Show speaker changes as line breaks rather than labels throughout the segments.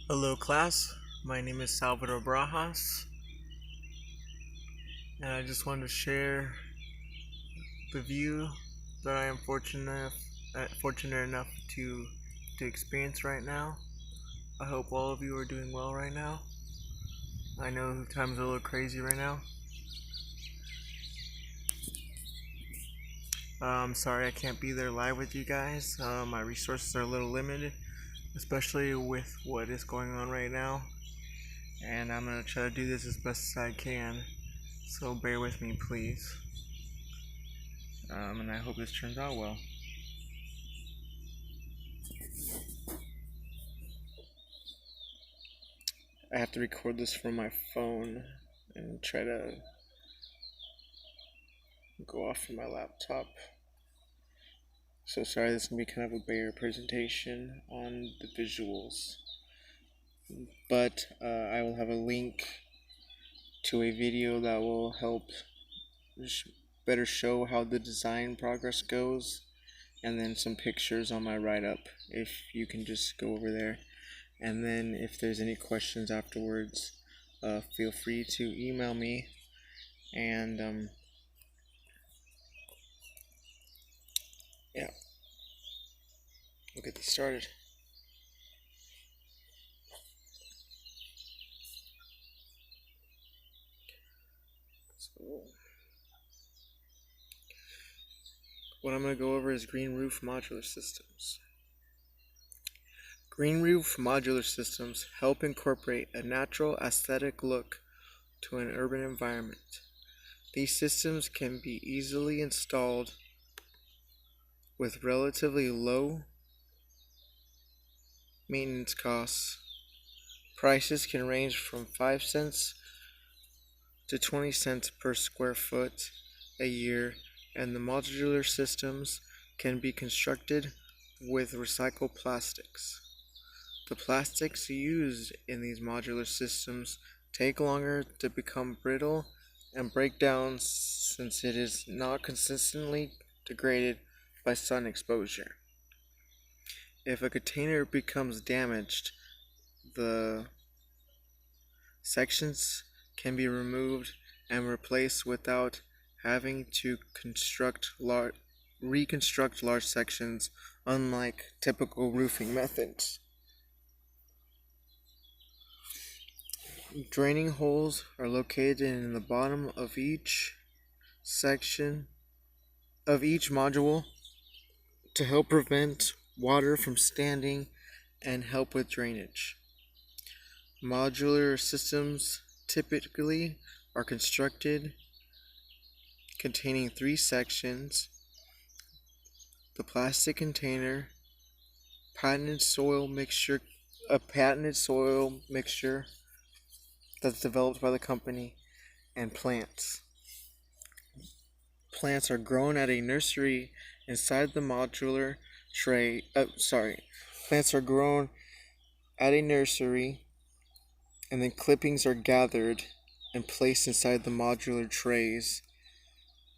Hello class, my name is Salvador Brajas, and I just wanted to share the view that I am fortunate enough to experience right now. I hope all of you are doing well right now. I know times are a little crazy right now. I'm sorry I can't be there live with you guys. My resources are a little limited, especially with what is going on right now, and I'm gonna try to do this as best as I can. So bear with me, please. And I hope this turns out well. I have to record this from my phone and try to go off from my laptop. So sorry, this is going to be kind of a bare presentation on the visuals. But I will have a link to a video that will help better show how the design progress goes, and then some pictures on my write-up if you can just go over there. And then if there's any questions afterwards, feel free to email me, and yeah, we'll get this started. So, what I'm going to go over is green roof modular systems. Green roof modular systems help incorporate a natural aesthetic look to an urban environment. These systems can be easily installed with relatively low maintenance costs. Prices can range from 5 cents to 20 cents per square foot a year, and the modular systems can be constructed with recycled plastics. The plastics used in these modular systems take longer to become brittle and break down since it is not consistently degraded by sun exposure. If a container becomes damaged, the sections can be removed and replaced without having to reconstruct large sections, unlike typical roofing methods. Draining holes are located in the bottom of each section of each module to help prevent water from standing and help with drainage. Modular systems typically are constructed containing 3 sections: the plastic container, a patented soil mixture that's developed by the company, and plants. Plants are grown at a nursery inside the modular tray. Plants are grown at a nursery, and then clippings are gathered and placed inside the modular trays.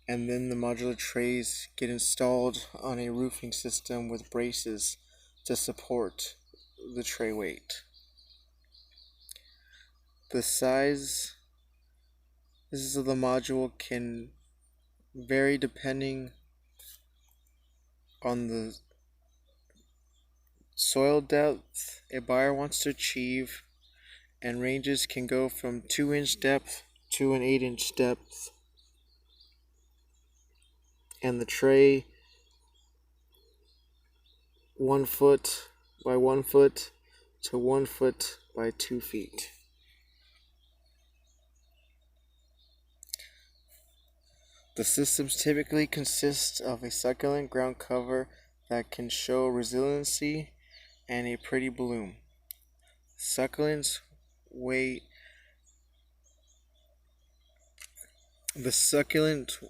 And then the modular trays get installed on a roofing system with braces to support the tray weight. The sizes of the module can vary depending on the soil depth a buyer wants to achieve, and ranges can go from 2-inch depth to an 8-inch depth. And the tray 1 foot by 1 foot to 1 foot by 2 feet. The systems typically consist of a succulent ground cover that can show resiliency and a pretty bloom. The succulent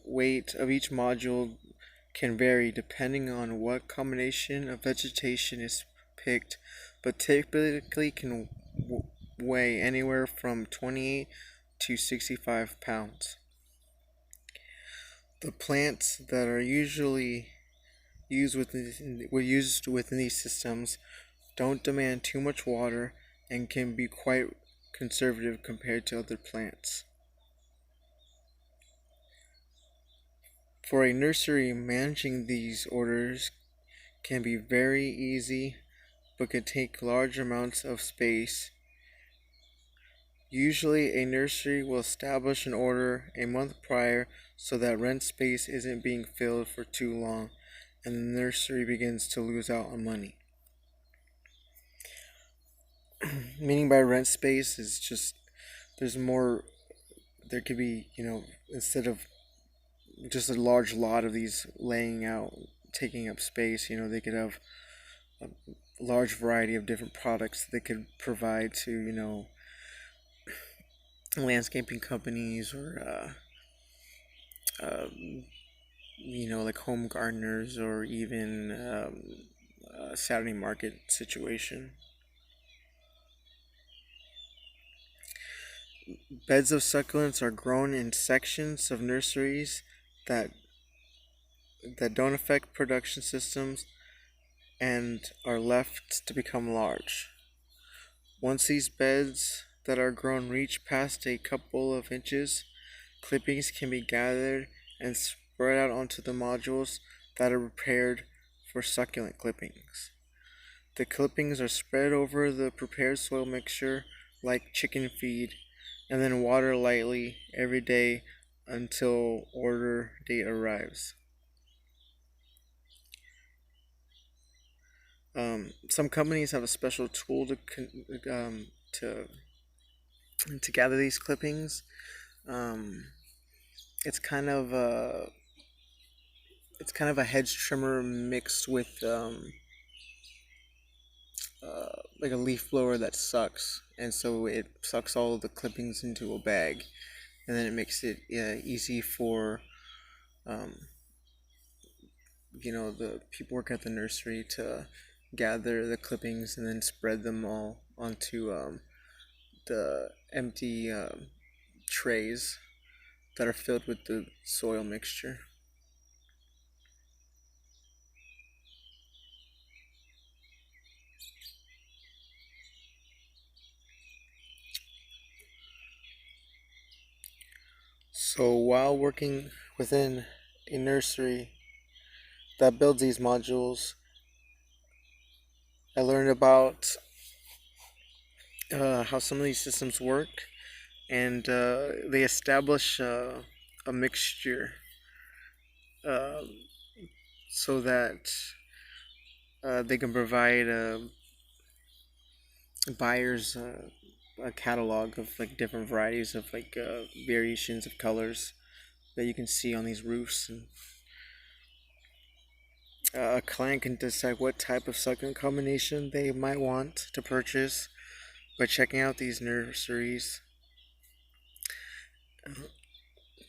weight of each module can vary depending on what combination of vegetation is picked, but typically can weigh anywhere from 28 to 65 pounds. The plants that are usually used within these systems don't demand too much water and can be quite conservative compared to other plants. For a nursery, managing these orders can be very easy but can take large amounts of space. Usually, a nursery will establish an order a month prior so that rent space isn't being filled for too long and the nursery begins to lose out on money. Meaning by rent space is just there's more, there could be, instead of just a large lot of these laying out, taking up space, they could have a large variety of different products that they could provide to, landscaping companies or like home gardeners or even a Saturday market situation. Beds of succulents are grown in sections of nurseries that don't affect production systems and are left to become large. Once these beds that are grown reach past a couple of inches, clippings can be gathered and spread out onto the modules that are prepared for succulent clippings. The clippings are spread over the prepared soil mixture like chicken feed and then water lightly every day until order date arrives. Some companies have a special tool to gather these clippings. Um, it's kind of a hedge trimmer mixed with like a leaf blower that sucks, and so it sucks all of the clippings into a bag, and then it makes it easy for um, the people working at the nursery to gather the clippings and then spread them all onto the empty trays that are filled with the soil mixture. So while working within a nursery that builds these modules, I learned about how some of these systems work, and they establish a mixture uh, so that they can provide buyers a catalog of like different varieties of like variations of colors that you can see on these roofs. And a client can decide what type of succulent combination they might want to purchase by checking out these nurseries.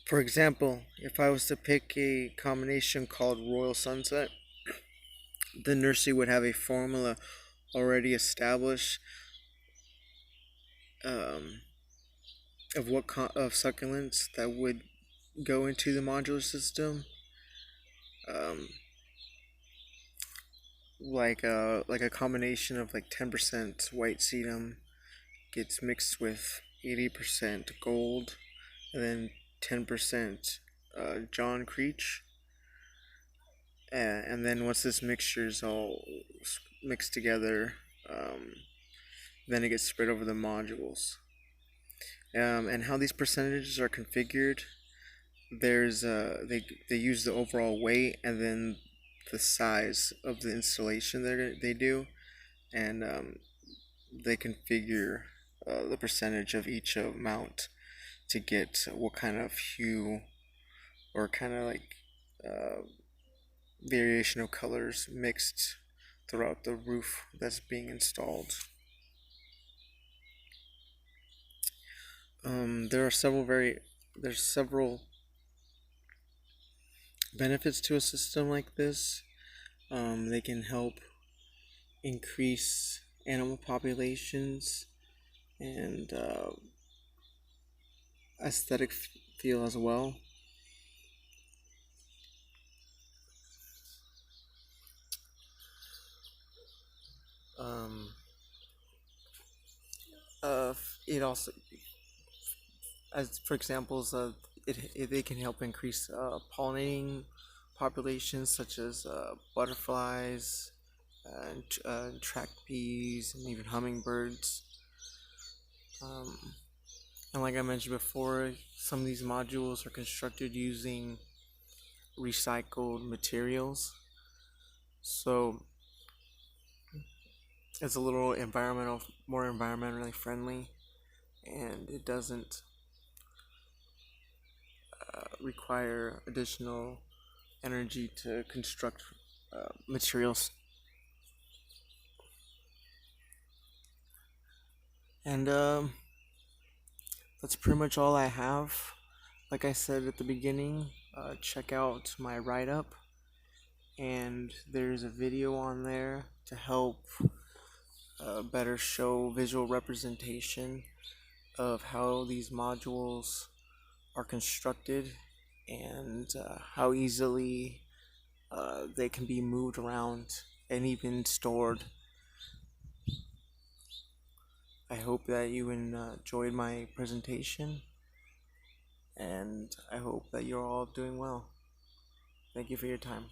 For example, if I was to pick a combination called Royal Sunset, the nursery would have a formula already established um, of what of succulents that would go into the modular system. Um, like a combination of like 10% white sedum gets mixed with 80% gold, and then 10% John Creech. And then once this mixture is all mixed together, then it gets spread over the modules. And how these percentages are configured, there's they use the overall weight and then the size of the installation that they do, and they configure the percentage of each amount to get what kind of hue or kind of like uh, variation of colors mixed throughout the roof that's being installed. There are there's several benefits to a system like this. They can help increase animal populations and aesthetic feel as well. Um, It also, as for examples, they can help increase pollinating populations such as butterflies, track bees, and even hummingbirds. Um, and like I mentioned before, some of these modules are constructed using recycled materials, so it's a little more environmentally friendly, and it doesn't require additional energy to construct materials. And that's pretty much all I have. Like I said at the beginning, check out my write up, and there's a video on there to help better show visual representation of how these modules are constructed and how easily they can be moved around and even stored. I hope that you enjoyed my presentation, and I hope that you're all doing well. Thank you for your time.